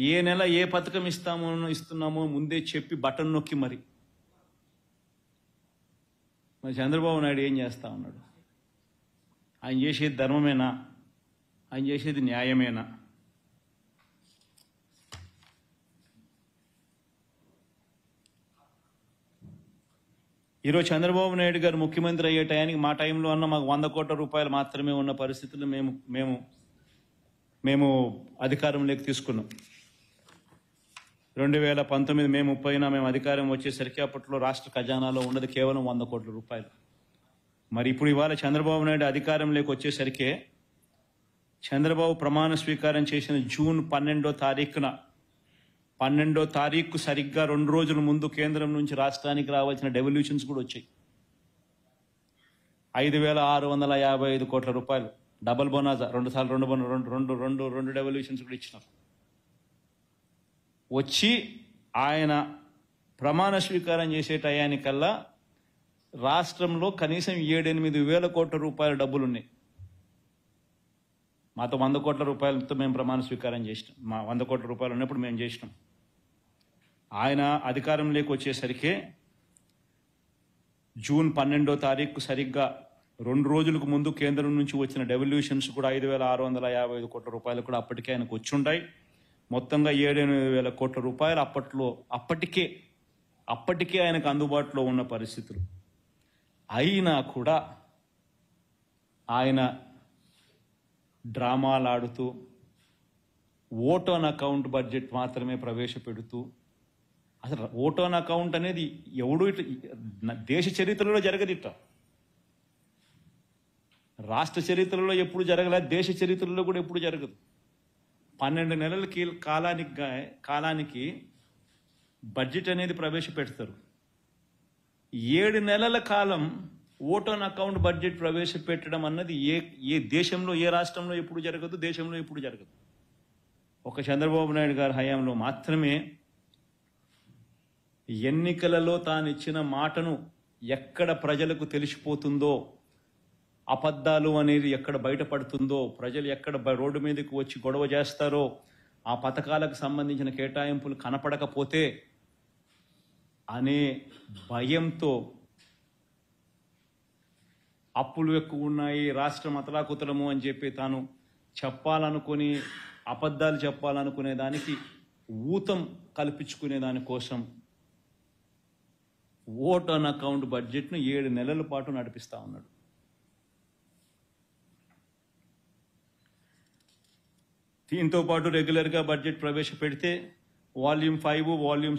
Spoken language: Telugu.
ఏ నెల ఏ పథకం ఇస్తున్నామో ముందే చెప్పి బటన్ నొక్కి మరి చంద్రబాబు నాయుడు ఏం చేస్తా ఉన్నాడు? ఆయన చేసేది ధర్మమేనా? ఆయన చేసేది న్యాయమేనా? ఈరోజు చంద్రబాబు నాయుడు గారు ముఖ్యమంత్రి అయ్యే టయానికి మా టైంలో అన్న మాకు 100 కోట్ల రూపాయలు మాత్రమే ఉన్న పరిస్థితులు మేము అధికారంలోకి తీసుకున్నాం. 2019 మే 30న మేము అధికారం వచ్చేసరికి అప్పట్లో రాష్ట్ర ఖజానాలో ఉన్నది కేవలం 100 కోట్ల రూపాయలు. మరి ఇప్పుడు ఇవాళ చంద్రబాబు నాయుడు అధికారంలోకి వచ్చేసరికి చంద్రబాబు ప్రమాణ స్వీకారం చేసిన జూన్ 12వ తారీఖు సరిగ్గా 2 రోజుల ముందు కేంద్రం నుంచి రాష్ట్రానికి రావాల్సిన డెవల్యూషన్స్ కూడా వచ్చాయి. 5,655 కోట్ల రూపాయలు డబల్ బోనాజా 2 సార్లు రెండు డెవల్యూషన్స్ కూడా ఇచ్చినారు. వచ్చి ఆయన ప్రమాణ స్వీకారం చేసే టయానికల్లా రాష్ట్రంలో కనీసం 7-8 వేల కోట్ల రూపాయల డబ్బులున్నాయి. మాతో 100 కోట్ల రూపాయలతో మేము ప్రమాణ స్వీకారం చేసినాం. మా 100 కోట్ల రూపాయలు ఉన్నప్పుడు మేము చేసినాం. ఆయన అధికారంలోకి వచ్చేసరికి జూన్ 12వ తారీఖు సరిగ్గా 2 రోజులకు ముందు కేంద్రం నుంచి వచ్చిన డెవల్యూషన్స్ కూడా 5,655 కోట్ల రూపాయలు కూడా అప్పటికే ఆయనకు వచ్చుంటాయి. మొత్తంగా 7-8 వేల కోట్ల రూపాయలు అప్పటికే ఆయనకు అందుబాటులో ఉన్న పరిస్థితులు అయినా కూడా ఆయన డ్రామాలాడుతూ ఓట్ ఆన్ అకౌంట్ బడ్జెట్ మాత్రమే ప్రవేశపెడుతూ, అసలు ఓట్ ఆన్ అకౌంట్ అనేది దేశ చరిత్రలో జరగదిట్ట. రాష్ట్ర చరిత్రలో ఎప్పుడు జరగలేదు, దేశ చరిత్రలో కూడా ఎప్పుడు జరగదు. 12 నెలల కాలానికి బడ్జెట్ అనేది ప్రవేశపెడతారు. 7 నెలల కాలం ఓట్ ఆన్ అకౌంట్ బడ్జెట్ ప్రవేశపెట్టడం అన్నది ఏ దేశంలో, ఏ రాష్ట్రంలో ఎప్పుడు జరగదు, దేశంలో ఎప్పుడు జరగదు. ఒక చంద్రబాబు నాయుడు గారి హయాంలో మాత్రమే ఎన్నికలలో తాను ఇచ్చిన మాటను ఎక్కడ ప్రజలకు తెలిసిపోతుందో, అబద్ధాలు అనేది ఎక్కడ బయటపడుతుందో, ప్రజలు ఎక్కడ రోడ్డు మీదకి వచ్చి గొడవ చేస్తారో, ఆ పథకాలకు సంబంధించిన కేటాయింపులు కనపడకపోతే అనే భయంతో అప్పులు ఎక్కువ ఉన్నాయి, రాష్ట్రం అతలాకుతలము అని చెప్పి తాను చెప్పాలనుకుని అబద్ధాలు చెప్పాలనుకునే దానికి ఊతం కల్పించుకునే దానికోసం ఓట్ ఆన్ అకౌంట్ బడ్జెట్ను 7 నెలల పాటు నడిపిస్తా ఉన్నాడు. దీంతో పాటు రెగ్యులర్గా బడ్జెట్ ప్రవేశపెడితే వాల్యూమ్ 5, వాల్యూమ్